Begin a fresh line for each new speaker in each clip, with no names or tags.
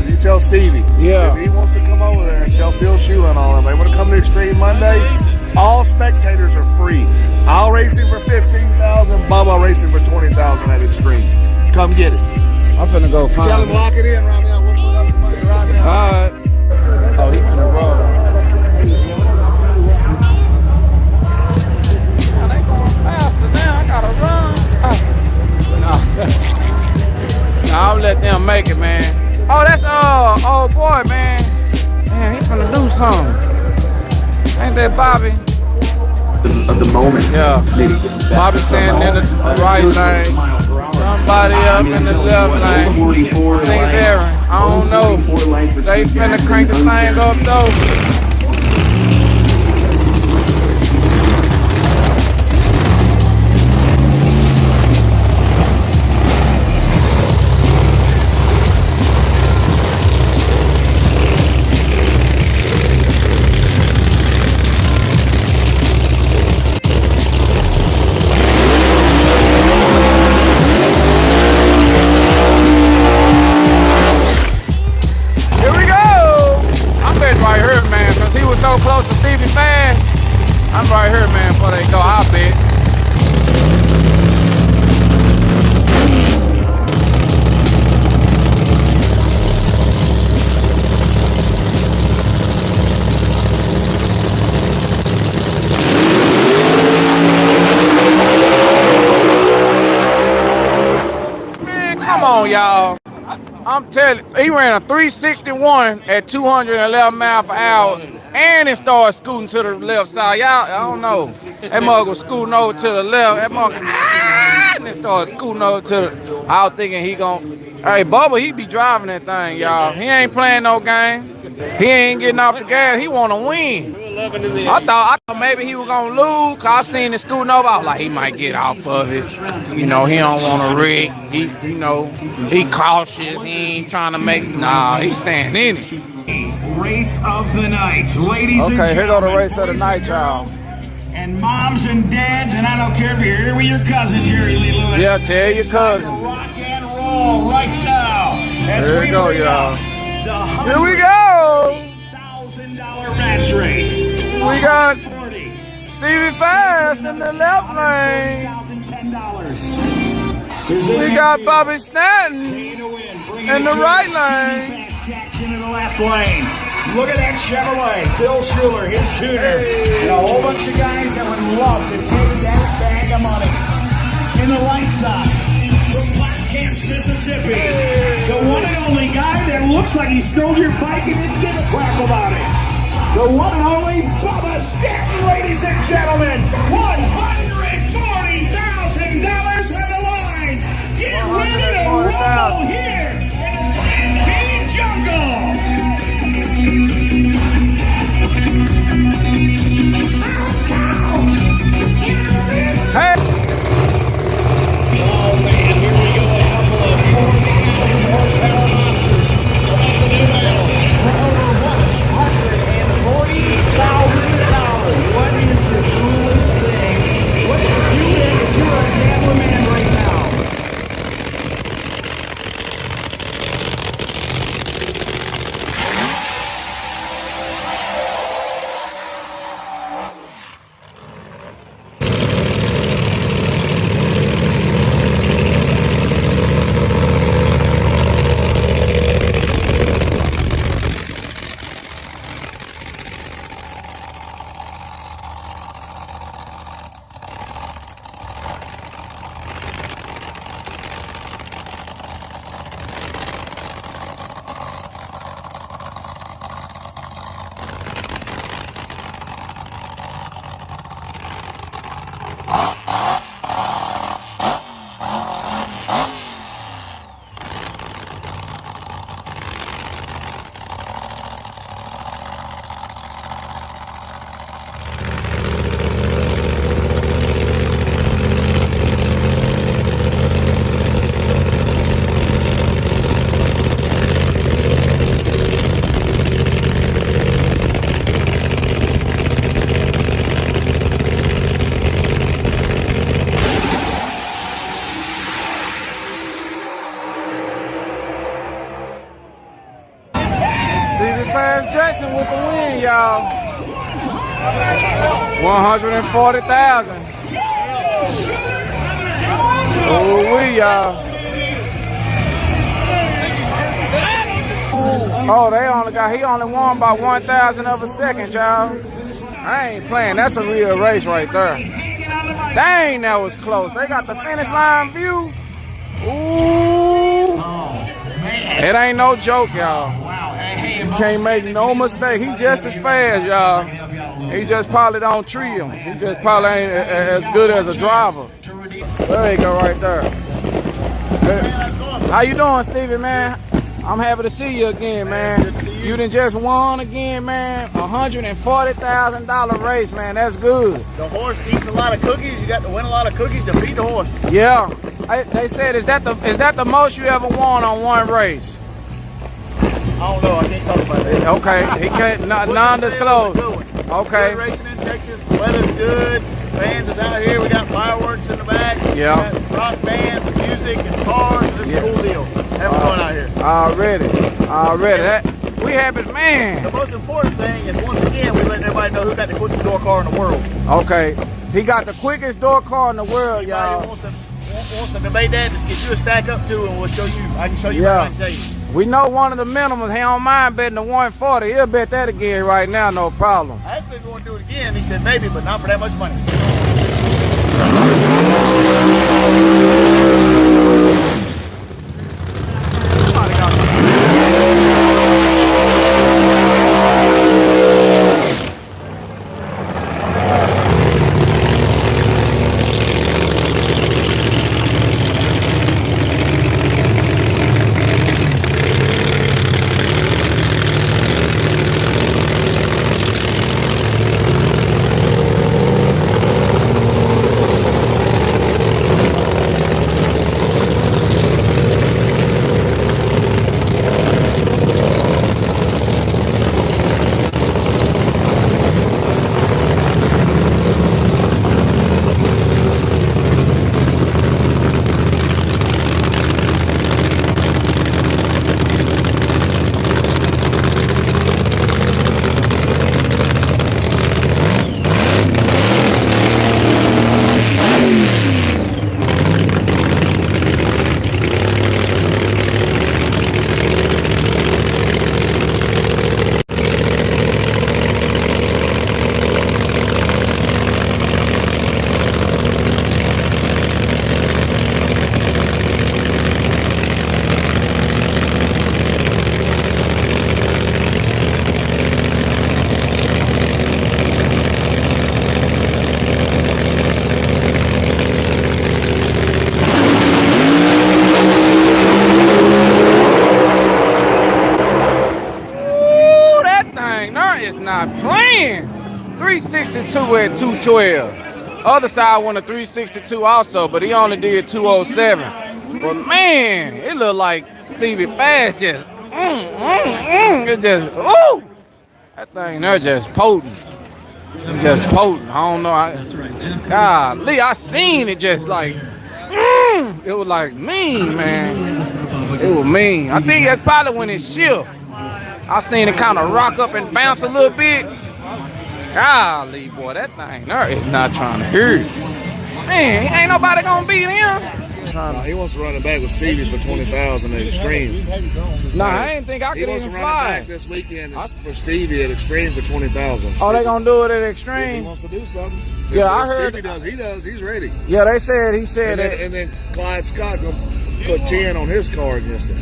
You tell Stevie.
Yeah.
If he wants to come over there and tell Phil Shulen on him, they want to come to Extreme Monday. All spectators are free. I'll racing for $15,000. Bubba racing for $20,000 at Extreme. Come get it.
I'm finna go find
Tell him lock it in right now. We'll put up the money right now.
All right. Oh, he finna roll. Man, they going faster now. I gotta run. No, I'll let them make it, man. Oh, that's old boy, man. Man, he finna do something. Ain't that Bobby?
Of the moment.
Yeah. Bobby standing in the right lane. Somebody up in the left lane. I think it's Aaron. I don't know. They finna crank the thing up though. So close to Stevie fast. I'm right here, man, before they go. I'll bet. Man, come on, y'all. I'm telling you, he ran a 361 at 211 miles per hour. And it started scooting to the left side. Y'all, I don't know. That mug was scooting over to the left. That mug, and it started scooting over to the. I was thinking he gon'. Hey, Bubba, he be driving that thing, y'all. He ain't playing no game. He ain't getting off the gas. He want to win. I thought maybe he was gonna lose. Cause I seen it scooting over. I was like, he might get off of it. You know, he don't want to wreck. He, you know, he cautious. He ain't trying to make. Nah, he staying in it.
Race of the night, ladies and gentlemen.
Okay, here go the race of the night, y'all.
And moms and dads, and I don't care if you're here with your cousin, Jerry Lee Lewis.
Yeah, tell your cousin.
Rock and roll right now.
Here we go, y'all. Here we go.
$100,000 match race.
We got Stevie Fast in the left lane. We got Bubba Stanton in the right lane.
Jackson in the left lane. Look at that Chevrolet. Phil Schuler, his tuner. And a whole bunch of guys that would love to take that bag of money. In the right side, from Plaquemines, Mississippi. The one and only guy that looks like he stole your bike and didn't give a crap about it. The one and only Bubba Stanton, ladies and gentlemen. $140,000 on the line. Get ready to rumble here. Jungle!
Hey!
Oh man, here we go. A couple of 40,000 horsepower monsters. Well, that's a new battle. For over $140,000. What is the coolest thing? What's the feeling if you're a gambler man right now?
Pass Jackson with the win, y'all. 140,000. Oh, y'all. Oh, he only won by 1,000 of a second, y'all. I ain't playing. That's a real race right there. Dang, that was close. They got the finish line view. Ooh. It ain't no joke, y'all. He can't make no mistake. He just as fast, y'all. He just probably don't treat him. He just probably ain't as good as a driver. There you go right there. How you doing, Stevie, man? I'm happy to see you again, man. You done just won again, man. $140,000 race, man. That's good.
The horse eats a lot of cookies. You got to win a lot of cookies to beat the horse.
Yeah. They said, is that the most you ever won on one race?
I don't know. I can't talk about that.
Okay. He can't non-disclose. Okay.
Good racing in Texas. Weather's good. Fans is out here. We got fireworks in the back.
Yeah.
We got rock bands and music and cars. And it's a cool deal. Having fun out here.
Already. We happy, man.
The most important thing is, once again, we letting everybody know who got the quickest door car in the world.
Okay. He got the quickest door car in the world, y'all.
Wants to debate that, just get you a stack up too, and we'll show you. I can show you what I can tell you.
We know one of the minimums. He don't mind betting the 140. He'll bet that again right now, no problem.
I asked him if he wanted to do it again. He said maybe, but not for that much money.
Not playing. 362 at 212. Other side won a 362 also, but he only did 207. But man, it looked like Stevie Fast just it just that thing there just potent. It's just potent. I don't know. Golly, I seen it just like it was like mean, man. It was mean. I think that's probably when it shift. I seen it kind of rock up and bounce a little bit. Golly, boy, that thing there is not trying to hurt. Man, ain't nobody gonna beat him.
He wants to run it back with Stevie for 20,000 at Extreme.
Nah, I ain't think I could even fly.
He wants to run it back this weekend for Stevie at Extreme for 20,000.
Oh, they gonna do it at Extreme?
He wants to do something.
Yeah, I heard.
He does. He's ready.
Yeah, he said that.
And then Clyde Scott gonna put 10 on his car against him.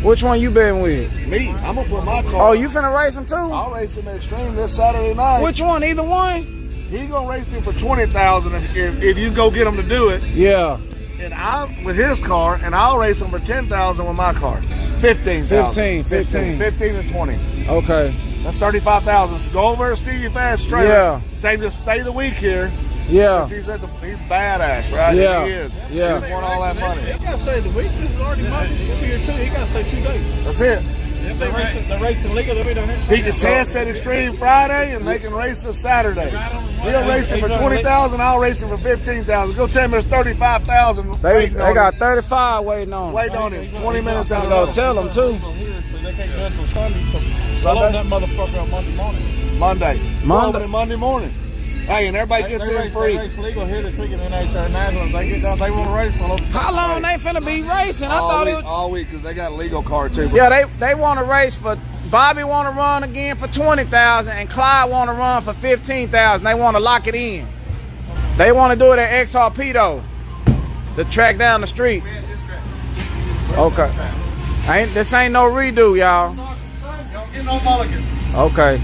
Which one you been with?
Me. I'm gonna put my car.
Oh, you finna race him too?
I'll race him at Extreme this Saturday night.
Which one? Either one?
He's gonna race him for 20,000 if you go get him to do it.
Yeah.
And I'm with his car, and I'll race him for 10,000 with my car. 15,000. 15 and 20.
Okay.
That's 35,000. So go over to Stevie Fast trailer.
Yeah.
Say just stay the week here.
Yeah.
He's badass, right?
Yeah.
He is.
Yeah.
He just won all that money.
He got to stay the week. This is already Monday. He'll be here too. He got to stay 2 days.
That's it.
They're racing legal. They'll be down here.
He can test at Extreme Friday, and they can race this Saturday. He'll race him for 20,000. I'll race him for 15,000. Go tell him there's 35,000.
They got 35 waiting on him.
Waiting on him. 20 minutes down the
Go
road.
tell them too.
They can't do it until Sunday, so Pull on that motherfucker on Monday morning.
Monday. Monday morning. Hey, and everybody gets in free.
They race legal here this weekend in NHR Nationals. They get down. They want to race for a little.
How long they finna be racing? I thought it was
all week because they got a legal card too.
Yeah, they want to race for. Bobby want to run again for 20,000, and Clyde want to run for 15,000. They want to lock it in. They want to do it at XRP though, the track down the street. Okay. This ain't no redo, y'all.
No mulligans.
Okay.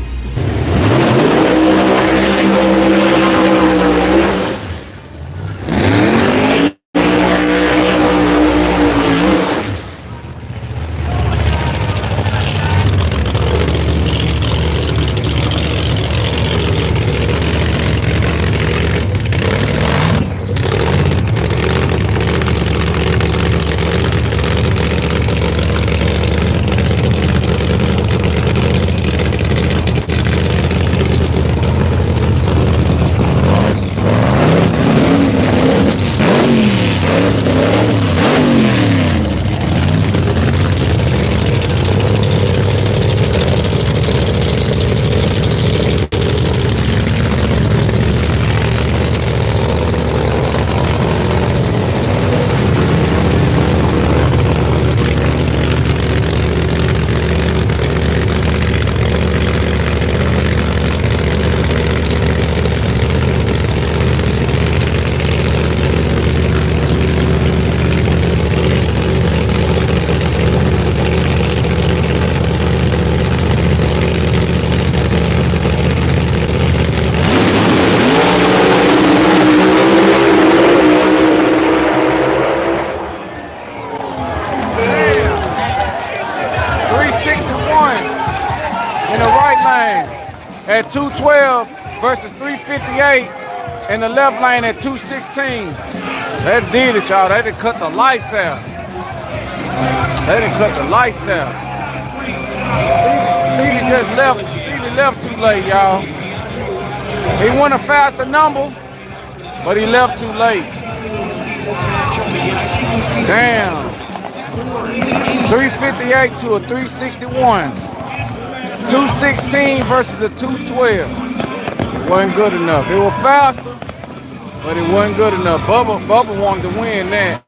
At 212 versus 358 in the left lane at 216. That did it, y'all. They done cut the lights out. They done cut the lights out. Stevie just left. Stevie left too late, y'all. He went a faster number, but he left too late. Damn. 358 to a 361. 216 versus a 212. It wasn't good enough. It was faster, but it wasn't good enough. Bubba wanted to win that.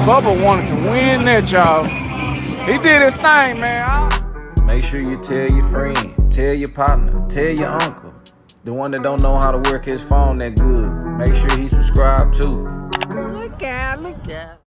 Bubba wanted to win that, y'all. He did his thing, man.
Make sure you tell your friend, tell your partner, tell your uncle. The one that don't know how to work his phone that good. Make sure he subscribed too.
Look out, look out.